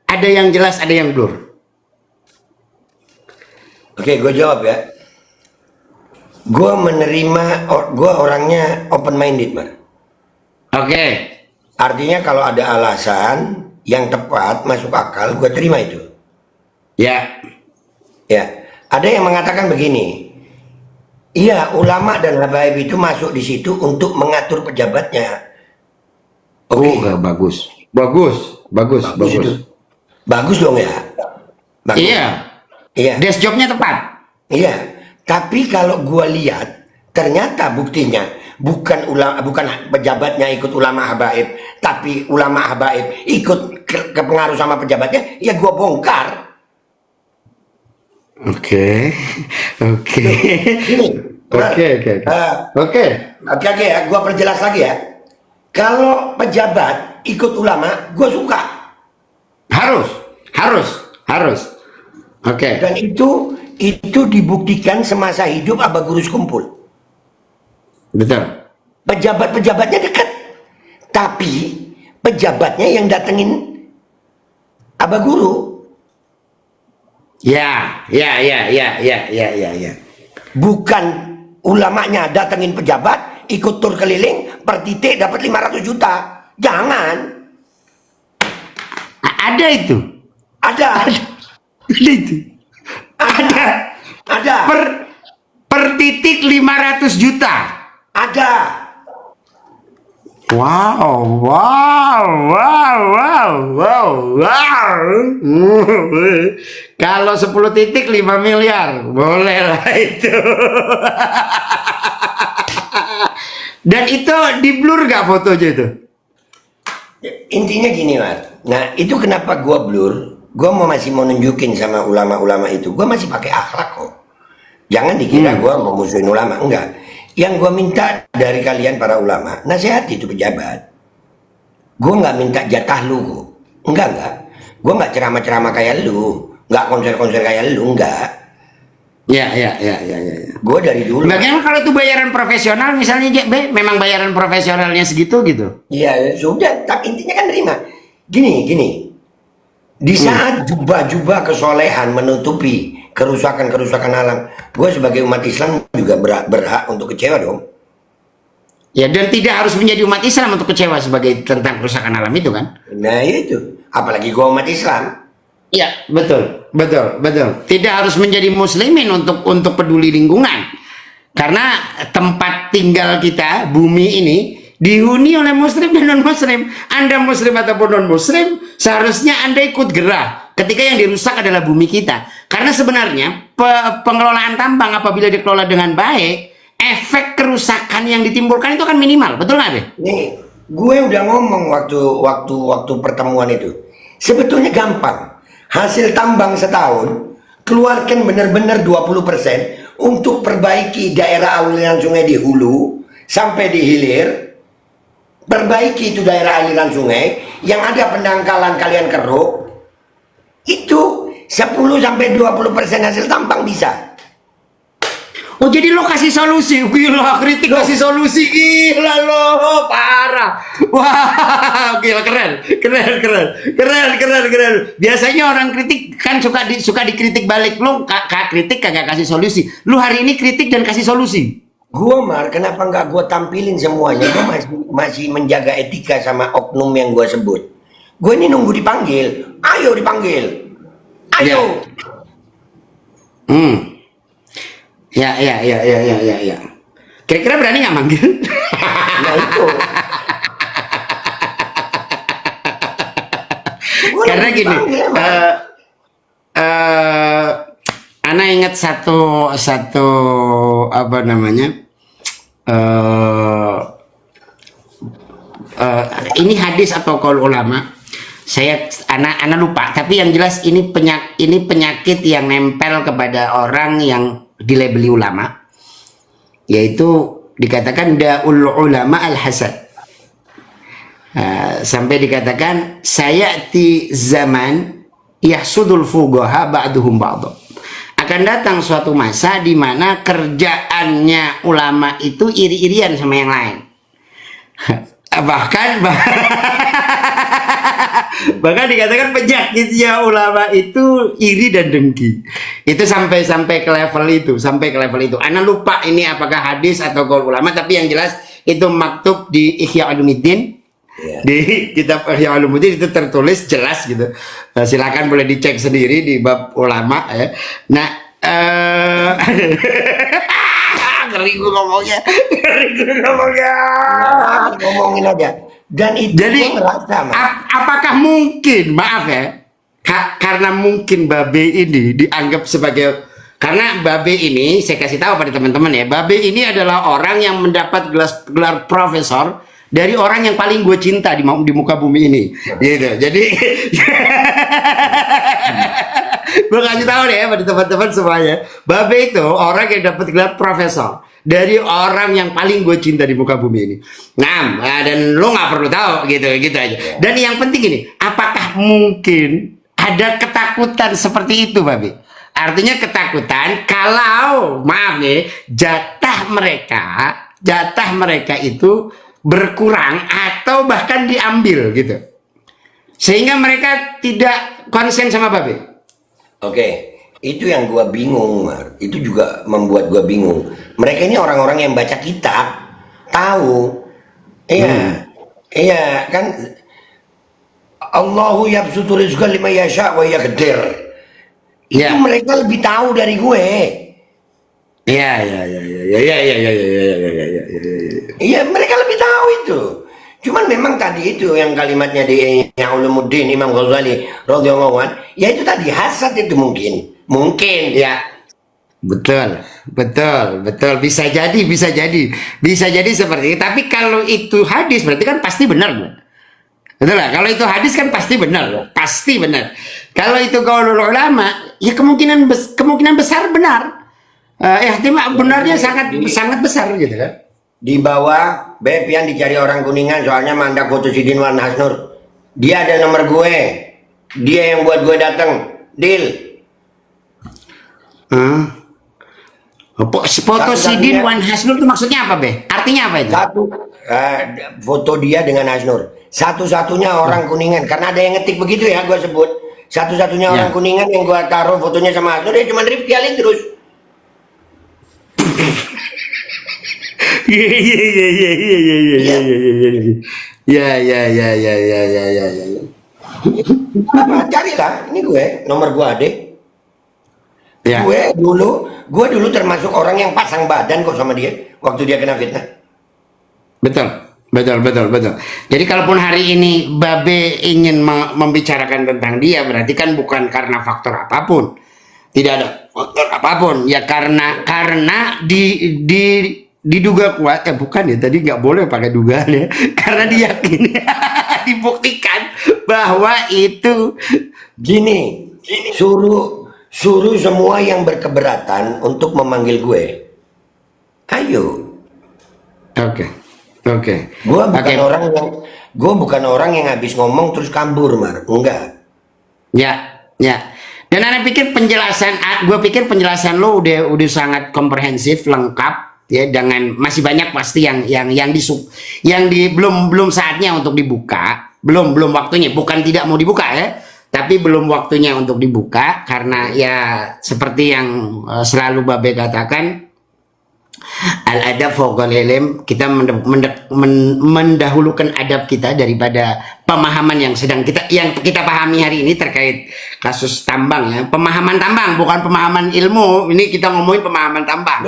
ada yang jelas, ada yang blur? Oke, gue jawab ya. Gue menerima, gue orangnya open minded, Mar. Oke. Artinya kalau ada alasan yang tepat, masuk akal, gue terima itu. Ya. Ya, ada yang mengatakan begini. Iya, ulama dan habaib itu masuk di situ untuk mengatur pejabatnya. Oke. Bagus. Itu. Bagus dong ya. Bagus. Iya. Iya. Desk jobnya tepat. Iya. Tapi kalau gua lihat, ternyata buktinya bukan pejabatnya ikut ulama habaib, tapi ulama habaib ikut kepengaruh sama pejabatnya, ya gua bongkar. Oke. Gini, Oke. Oke ya, gua perjelas lagi ya. Kalau pejabat ikut ulama, gua suka. Harus. Oke. Dan itu dibuktikan semasa hidup Abah Guru Sekumpul. Betul. Pejabat-pejabatnya dekat, tapi pejabatnya yang datengin Abah Guru. Ya. Bukan ulamanya datengin pejabat, ikut tur keliling, per titik dapat 500 juta. Jangan. Ada itu. Ada. Ada. Per titik 500 juta. Ada. Wow. Kalau 10 titik 5 miliar, boleh lah itu. Dan itu di blur gak fotonya itu? Intinya gini, Mas. Nah, itu kenapa gua blur? Gua masih mau nunjukin sama ulama-ulama itu, gua masih pakai akhlak kok. Jangan dikira gua mau musuhin ulama, enggak. Yang gua minta dari kalian para ulama, nasihati itu pejabat. Gua nggak minta jatah lu kok. Enggak. Gua nggak ceramah-ceramah kayak lu, nggak konser-konser kayak lu, enggak. Ya. Gua dari dulu. Bagaimana kalau itu bayaran profesional misalnya, JB? Memang bayaran profesionalnya segitu gitu? Iya, sudah. Tapi intinya kan terima. Gini. Di saat jubah-jubah kesolehan menutupi kerusakan-kerusakan alam, gue sebagai umat Islam juga berhak untuk kecewa dong. Ya, dan tidak harus menjadi umat Islam untuk kecewa sebagai tentang kerusakan alam itu kan? Nah itu, apalagi gue umat Islam. Iya, betul. Tidak harus menjadi muslimin untuk peduli lingkungan. Karena tempat tinggal kita, bumi ini, dihuni oleh muslim dan non-muslim. Anda muslim ataupun non-muslim, seharusnya Anda ikut gerah ketika yang dirusak adalah bumi kita. Karena sebenarnya pengelolaan tambang apabila dikelola dengan baik, efek kerusakan yang ditimbulkan itu akan minimal. Betul nggak, Be? Nih, gue udah ngomong waktu pertemuan itu. Sebetulnya gampang. Hasil tambang setahun, keluarkan benar-benar 20% untuk perbaiki daerah aliran sungai di hulu sampai di hilir. Perbaiki itu daerah aliran sungai yang ada pendangkalan kalian keruk, itu 10-20% hasil tambang bisa. Oh, jadi lo kasih solusi. Gila, kritik kasih solusi. Gila lo, parah. Wah, gila, keren. Biasanya orang kritik kan suka dikritik balik. Lo kritik kagak kasih solusi. Lu hari ini kritik dan kasih solusi. Gua Mar, kenapa nggak gua tampilin semuanya? Gua masih menjaga etika sama oknum yang gua sebut. Gue ini nunggu dipanggil. Ayo dipanggil. Ya. Ayo. Ya. Kira-kira berani nggak manggil? Nah itu. Gua Karena nunggu gini, dipanggil, emang. Ana ingat satu apa namanya? Ini hadis atau qaul ulama. Ana lupa, tapi yang jelas ini penyakit yang nempel kepada orang yang dilabeli ulama, yaitu dikatakan daul ulama al hasad. Sampai dikatakan sayati zaman yahsudul fuqaha ba'duhum ba'd. Akan datang suatu masa di mana kerjaannya ulama itu iri-irian sama yang lain. bahkan dikatakan penyakitnya ulama itu iri dan dengki. Itu sampai ke level itu, Ana lupa ini apakah hadis atau qaul ulama, tapi yang jelas itu maktub di Ihya Ulumuddin. Di kitab Ihya Ulumuddin itu tertulis jelas gitu. Silakan boleh dicek sendiri di bab ulama ya. Nah, ngeri gue ngomongnya. Ngomongin aja. Dan itu Jadi gua ngerasa, Mas. apakah mungkin, maaf ya, karena mungkin Babe ini dianggap sebagai, karena Babe ini saya kasih tahu pada teman-teman ya, Babe ini adalah orang yang mendapat gelar profesor dari orang yang paling gue cinta di muka bumi ini, gitu. Jadi gue kasih tahu deh pada teman-teman semuanya, Babe itu orang yang dapat gelar profesor dari orang yang paling gue cinta di muka bumi ini. Nah, dan lo nggak perlu tahu gitu aja. Dan yang penting ini, apakah mungkin ada ketakutan seperti itu, Babe? Artinya ketakutan kalau, maaf nih, jatah mereka itu berkurang atau bahkan diambil gitu, sehingga mereka tidak konsen sama Babe. Oke. Itu yang gua bingung, Mar. Itu juga membuat gua bingung. Mereka ini orang-orang yang baca kitab, tahu. Iya. Iya, kan Allahu yabsutu rizqa liman yasha wa yaqdir. Itu mereka lebih tahu dari gue. Iya. Iya, mereka lebih tahu itu. Cuman memang tadi itu yang kalimatnya di Ulumuddin Imam Ghazali radhiyallahu anhu, ya itu tadi hasad itu mungkin ya, betul, bisa jadi seperti itu. Tapi kalau itu hadis berarti kan pasti benar, betul lah. Kalau itu hadis kan pasti benar. Kalau itu qaulul ulama, ya kemungkinan besar benar. Ihtimal benarnya sangat besar gitu kan. Di bawah Beb yang dicari orang Kuningan, soalnya mandak foto Sidin Wan Hasnur. Dia ada nomor gue, dia yang buat gue datang. Deal. Foto Sidin Wan Hasnur itu maksudnya apa, Be? Artinya apa itu? Foto dia dengan Hasnur. Satu-satunya orang Kuningan, karena ada yang ngetik begitu ya, gue sebut. Satu-satunya orang Kuningan yang gue taruh fotonya sama Hasnur, dia cuma Rifki Alin terus. Carilah, ini gue, nomor gue ada. Ya. Gue dulu termasuk orang yang pasang badan kok sama dia waktu dia kena fitnah. Betul. Jadi kalaupun hari ini Babe ingin membicarakan tentang dia, berarti kan bukan karena faktor apapun. Tidak ada faktor apapun, ya karena diduga kuat, bukan ya, tadi nggak boleh pakai dugaan ya, karena diyakini dibuktikan bahwa itu gini, suruh semua yang berkeberatan untuk memanggil gue. Ayo. Oke. Gue bukan orang yang habis ngomong terus kabur, Mar. Enggak. Ya. Dan gue pikir penjelasan lo udah sangat komprehensif, lengkap ya, dengan masih banyak pasti yang belum saatnya untuk dibuka, belum waktunya, bukan tidak mau dibuka ya, tapi belum waktunya untuk dibuka karena ya seperti yang selalu Babe katakan, Al-adab fawqal ilm, kita mendahulukan adab kita daripada pemahaman yang kita pahami hari ini terkait kasus tambang ya. Pemahaman tambang, bukan pemahaman ilmu. Ini kita ngomongin pemahaman tambang.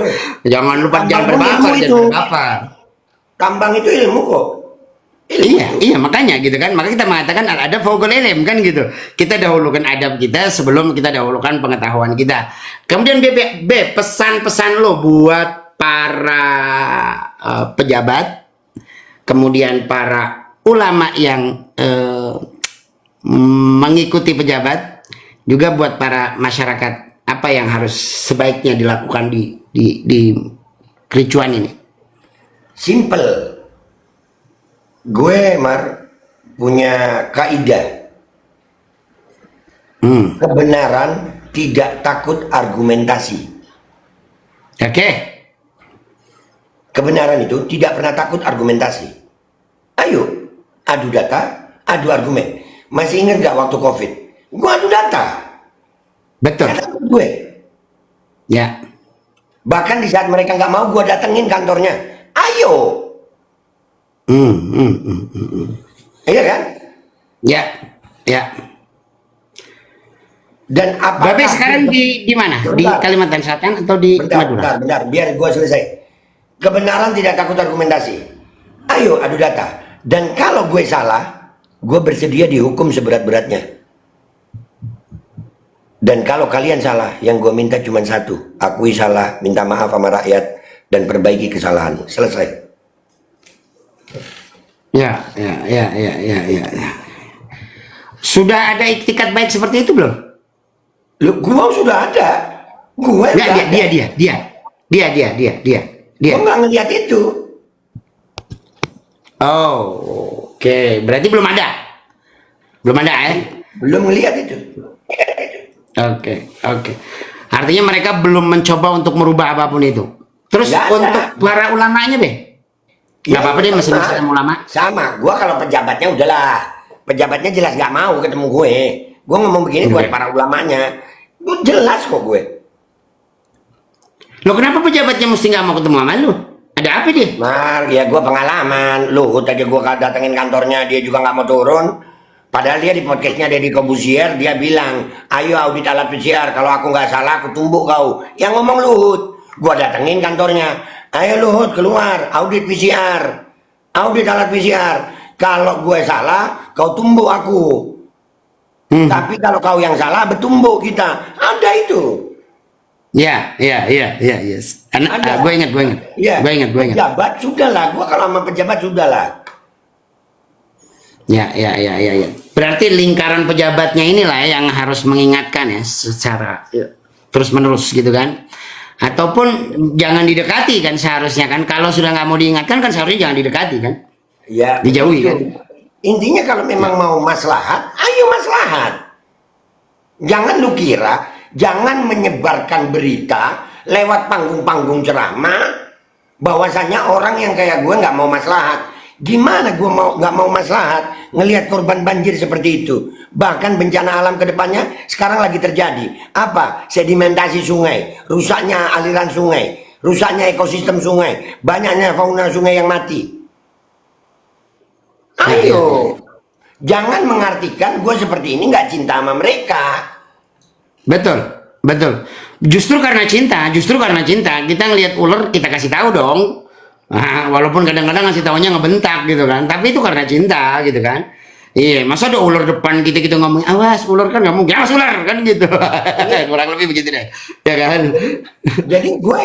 Jangan lupa, jangan berbaper. Tambang itu ilmu kok. Iya, makanya gitu kan. Maka kita mengatakan al-adab fawqal ilm kan gitu. Kita dahulukan adab kita sebelum kita dahulukan pengetahuan kita. Kemudian B, pesan-pesan lo buat para pejabat, kemudian para ulama yang mengikuti pejabat, juga buat para masyarakat, apa yang harus sebaiknya dilakukan di kericuan ini? Simple. Gue punya kaidah. Kebenaran tidak takut argumentasi. Oke. Kebenaran itu tidak pernah takut argumentasi. Ayo, adu data, adu argumen. Masih ingat gak waktu COVID? Gue adu data. Betul. Gak takut gue. Ya. Bahkan di saat mereka nggak mau, gue datengin kantornya. Ayo. Iya kan? Ya, ya. Dan apa? Tapi sekarang di mana? Di Kalimantan Selatan atau di Madura? Bentar, biar gue selesai. Kebenaran tidak takut argumentasi. Ayo adu data. Dan kalau gue salah, gue bersedia dihukum seberat-beratnya. Dan kalau kalian salah, yang gue minta cuma satu. Akui salah, minta maaf sama rakyat, dan perbaiki kesalahan. Selesai. Ya. Sudah ada iktikat baik seperti itu belum? Loh, gue sudah ada. Gue Dia. Gue nggak ngeliat itu. Oh, oke. Berarti belum ada. Belum ada ya? Belum ngeliat itu. Oke. Artinya mereka belum mencoba untuk merubah apapun itu. Terus untuk para ulamanya, Be? Nggak apa-apa deh, masih ulama. Sama, gue kalau pejabatnya udahlah. Pejabatnya jelas nggak mau ketemu gue. Gue ngomong begini buat para ulamanya. Gue jelas kok gue. Lo kenapa pejabatnya mesti nggak mau ketemu sama lu? Ada apa dia? Ya gue pengalaman. Luhut aja gue datengin kantornya, dia juga nggak mau turun. Padahal dia di podcastnya Deddy Corbuzier, dia bilang, ayo audit alat PCR. Kalau aku nggak salah, aku tumbuk kau. Yang ngomong Luhut. Gue datengin kantornya. Ayo Luhut keluar, audit PCR. Audit alat PCR. Kalau gue salah, kau tumbuk aku. Tapi kalau kau yang salah, bertumbuk kita. Ada itu. Ya. Gue ingat. Ya. Gue ingat. Pejabat sudah lah. Gue kalau sama pejabat sudah lah. Ya. Berarti lingkaran pejabatnya inilah yang harus mengingatkan ya secara terus menerus gitu kan. Ataupun jangan didekati kan seharusnya kan. Kalau sudah nggak mau diingatkan kan seharusnya jangan didekati kan. Ya. Dijauhi kan. Intinya kalau memang mau maslahat, ayo maslahat. Jangan lu kira. Jangan menyebarkan berita lewat panggung-panggung ceramah bahwasanya orang yang kayak gue nggak mau maslahat. Gimana gue nggak mau maslahat ngelihat korban banjir seperti itu? Bahkan bencana alam kedepannya sekarang lagi terjadi. Apa? Sedimentasi sungai, rusaknya aliran sungai, rusaknya ekosistem sungai, banyaknya fauna sungai yang mati. Ayo, jangan mengartikan gue seperti ini nggak cinta sama mereka. Betul. Justru karena cinta kita ngelihat ular kita kasih tahu dong. Nah, walaupun kadang-kadang ngasih tahunya ngebentak gitu kan, tapi itu karena cinta gitu kan. Iya, masa ada ular depan kita ngomong awas ular kan nggak mungkin, awas ular kan gitu. Kurang lebih begitu deh, ya kan. Jadi gue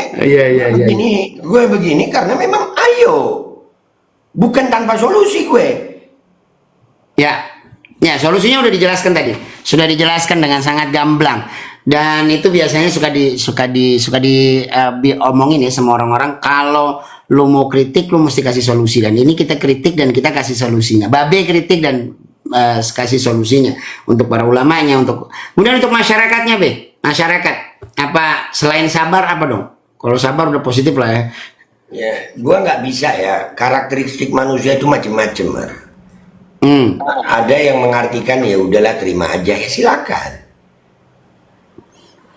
gue begini karena memang ayo, bukan tanpa solusi gue. Ya, solusinya udah dijelaskan tadi. Sudah dijelaskan dengan sangat gamblang. Dan itu biasanya suka diomongin ya sama orang-orang, kalau lu mau kritik lu mesti kasih solusi, dan ini kita kritik dan kita kasih solusinya. Babe kritik dan kasih solusinya untuk para ulamanya, kemudian untuk masyarakatnya, Be. Masyarakat apa selain sabar apa dong? Kalau sabar udah positif lah ya. Ya, gua nggak bisa ya. Karakteristik manusia itu macam-macam. Ada yang mengartikan ya udahlah terima aja, ya silakan.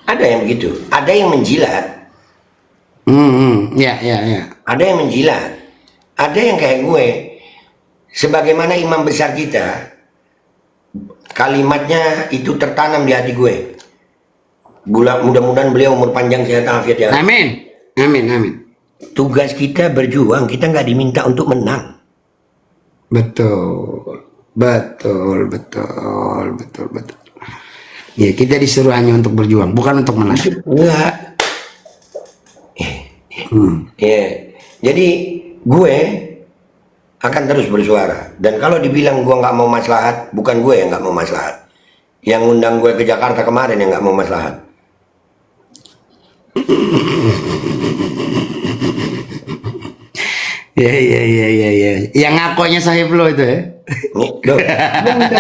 Ada yang begitu, ada yang menjilat. Ya, ya, ya. Ada yang menjilat, ada yang kayak gue. Sebagaimana imam besar kita, kalimatnya itu tertanam di hati gue. Mudah-mudahan beliau umur panjang, sehat, afiat ya. Amin. Amin, amin. Tugas kita berjuang, kita nggak diminta untuk menang. Betul. Betul, betul, betul, betul. Ya, kita disuruh hanya untuk berjuang, bukan untuk menang. Enggak. Ya. Jadi gue akan terus bersuara. Dan kalau dibilang gue nggak mau maslahat, bukan gue yang nggak mau maslahat. Yang undang gue ke Jakarta kemarin yang nggak mau maslahat. Ya, ya, ya, ya, ya. Yang ngakunya sahib lo itu ya. Nih, loh,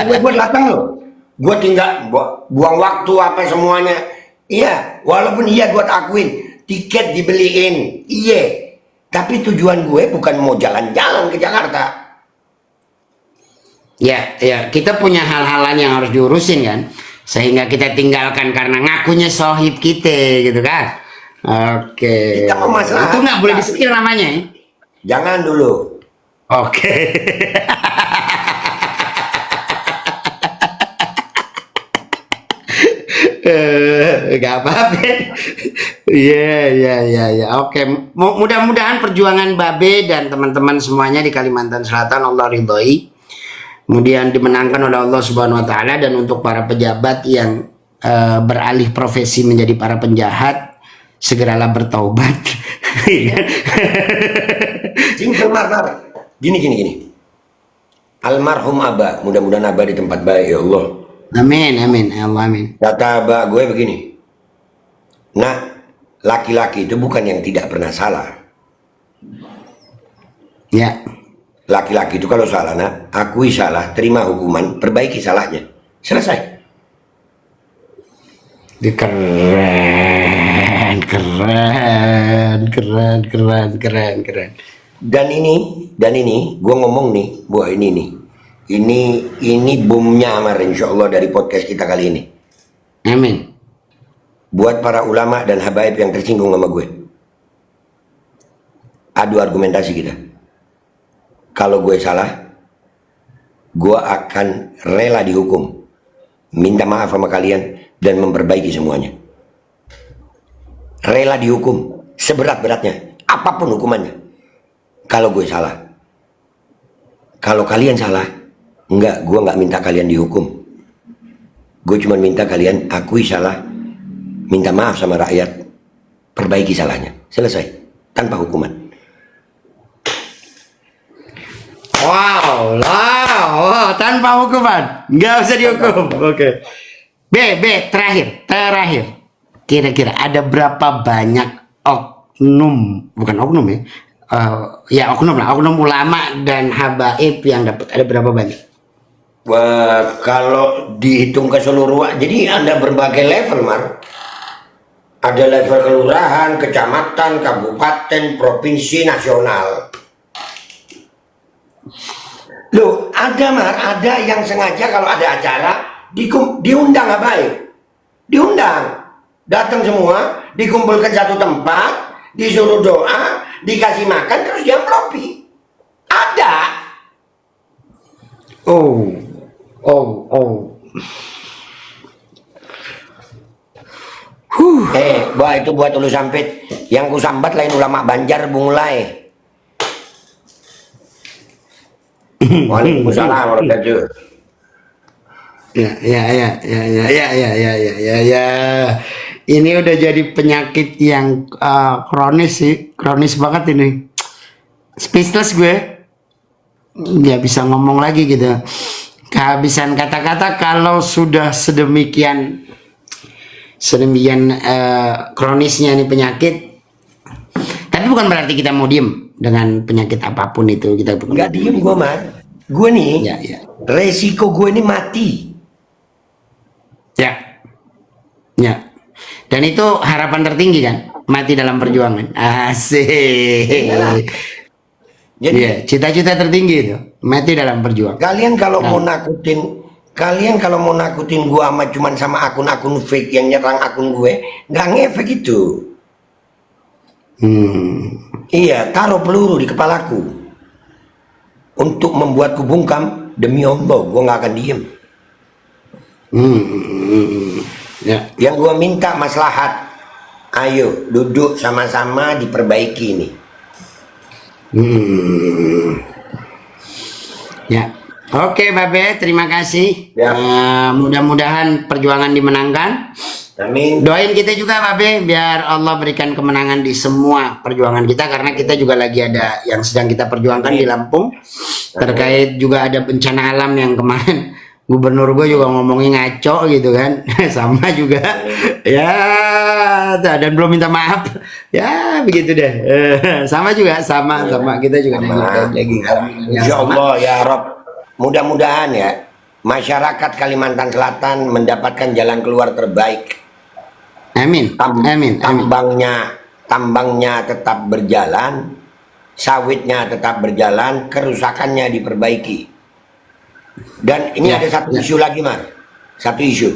gue buat datang loh. Gue tinggal buang waktu apa semuanya. Iya, walaupun iya gue akuin tiket dibeliin, iya. Tapi tujuan gue bukan mau jalan-jalan ke Jakarta. Ya, ya, kita punya hal-hal lain yang harus diurusin kan, sehingga kita tinggalkan karena ngakunya sohib kita, gitu kan. Oke. Kita mau masalah. Itu nggak boleh di-skill namanya ya. Jangan dulu. Oke. Gak apa-apa. Iya, iya, iya, iya. Oke. Mudah-mudahan perjuangan Babe dan teman-teman semuanya di Kalimantan Selatan Allah ridhoi. Kemudian dimenangkan oleh Allah Subhanahu wa taala, dan untuk para pejabat yang beralih profesi menjadi para penjahat, segeralah bertaubat. Simple mar. Gini. Almarhum Abah, mudah-mudahan Abah di tempat baik ya Allah. Amin, amin, ya Allah, amin. Kata Abah gue begini. Nah, laki-laki itu bukan yang tidak pernah salah. Ya. Laki-laki itu kalau salah, nak, akui salah, terima hukuman, perbaiki salahnya. Selesai. Keren, keren, keren, keren, keren, keren. Dan ini, gue ngomong nih, buah ini nih. Ini bomnya Amar, insya Allah, dari podcast kita kali ini. Amin. Buat para ulama dan habaib yang tersinggung sama gue. Adu argumentasi kita. Kalau gue salah, gue akan rela dihukum. Minta maaf sama kalian dan memperbaiki semuanya. Rela dihukum seberat-beratnya, apapun hukumannya. Kalau gue salah. Kalau kalian salah, enggak, gue nggak minta kalian dihukum. Gue cuma minta kalian akui salah, minta maaf sama rakyat, perbaiki salahnya. Selesai, tanpa hukuman. Wow, tanpa hukuman, nggak usah dihukum. Oke. B, terakhir. Kira-kira ada berapa banyak oknum, bukan oknum ya? Ya oknum lah, oknum ulama dan habaib yang dapat, ada berapa banyak? Wah, kalau dihitung keseluruhan, jadi ada berbagai level, Mar. Ada level kelurahan, kecamatan, kabupaten, provinsi, nasional. Loh, ada Mar, ada yang sengaja kalau ada acara diundang nggak baik, diundang, datang semua, dikumpulkan satu tempat, disuruh doa, dikasih makan, terus diamplopi. Ada. Oh. Wah itu buat ulu sampit. Yang ku sambat lain ulama Banjar Bunglai. Waalaikumsalam warahmatullahi wabarakatuh. Ya. Ini udah jadi penyakit yang kronis sih, kronis banget ini. Speechless gue, nggak bisa ngomong lagi gitu. Kehabisan kata-kata kalau sudah sedemikian kronisnya nih penyakit. Tapi bukan berarti kita mau diem dengan penyakit apapun itu, kita nggak diem gue Mar. Gue nih, ya. resiko gue ini mati. Ya. Dan itu harapan tertinggi kan, mati dalam perjuangan. Asik. Jadi cita-cita tertinggi itu, mati dalam perjuangan. Kalian kalau mau nakutin gue sama akun-akun fake yang nyerang akun gue, nggak ngefek itu. Iya, taruh peluru di kepalaku untuk membuatku bungkam. Demi Allah, gue nggak akan diem. Ya. Yang gue minta maslahat, ayo duduk sama-sama diperbaiki ini. Ya. Oke, Babe, terima kasih. Ya. Mudah-mudahan perjuangan dimenangkan. Amin. Doain kita juga, Babe, biar Allah berikan kemenangan di semua perjuangan kita, karena kita juga lagi ada yang sedang kita perjuangkan di Lampung. Terkait juga ada bencana alam yang kemarin gubernur gue juga ngomongin ngaco gitu kan. Sama juga. Ya, dan belum minta maaf. Ya, begitu deh. Sama juga, sama kita juga lagi. Insya Allah ya Rob. Mudah-mudahan ya masyarakat Kalimantan Selatan mendapatkan jalan keluar terbaik. Amin. Amin. Tambangnya tetap berjalan, sawitnya tetap berjalan, kerusakannya diperbaiki. Dan ini ada satu isu lagi, Mar. Satu isu.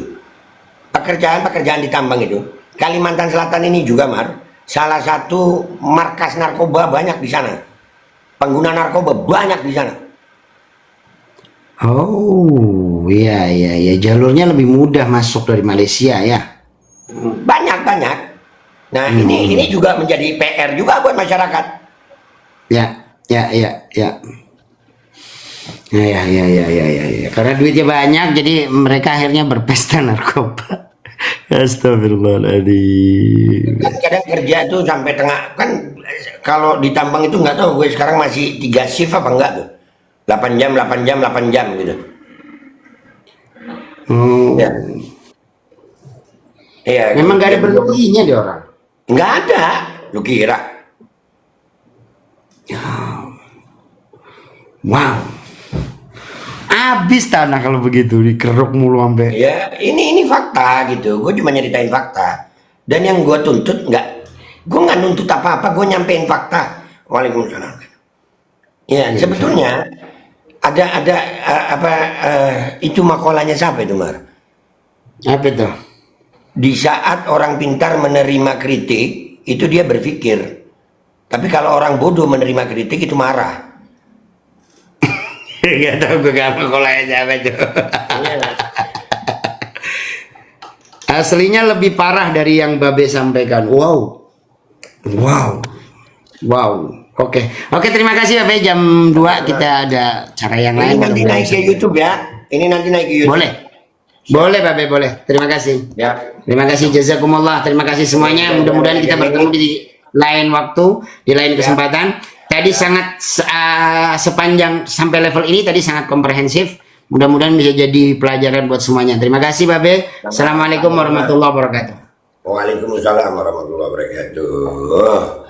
Pekerjaan di tambang itu. Kalimantan Selatan ini juga, Mar, salah satu markas narkoba banyak di sana. Pengguna narkoba banyak di sana. Oh, iya. Jalurnya lebih mudah masuk dari Malaysia ya. Banyak. Nah, ini juga menjadi PR juga buat masyarakat. Ya. Karena duitnya banyak, jadi mereka akhirnya berpesta narkoba. Astagfirullahaladzim. Kan kadang kerja tuh sampai tengah, kan kalau di tambang itu nggak tahu gue sekarang masih 3 shift apa enggak tuh. 8 jam gitu. Ya. Iya. Memang gak ada berhentinya dia orang. Nggak ada, lu kira? Wow. Habis tanah kalau begitu, dikeruk mulu sampai. Ya, ini fakta gitu. Gue cuma nyeritain fakta. Dan yang gue tuntut gue nggak nuntut apa-apa, gue nyampein fakta. Waalaikumsalam. Ya, sebetulnya ada itu makalahnya siapa itu, Mar? Apa itu? Di saat orang pintar menerima kritik, itu dia berpikir. Tapi kalau orang bodoh menerima kritik itu marah. Gak tau gue gak makalahnya siapa itu. Aslinya lebih parah dari yang Babe sampaikan. Wow. Oke, terima kasih Babe. Jam 2 kita ada cara yang lain. Ini nanti naik ke YouTube ya. Ini nanti naik ke YouTube. Boleh Babe, boleh. Terima kasih. Ya. Terima kasih, jazakumullah. Terima kasih semuanya. Mudah-mudahan kita bertemu di lain waktu, di lain kesempatan. Tadi sangat sepanjang sampai level ini tadi sangat komprehensif. Mudah-mudahan bisa jadi pelajaran buat semuanya. Terima kasih Babe. Assalamualaikum warahmatullahi wabarakatuh. Waalaikumsalam warahmatullahi wabarakatuh.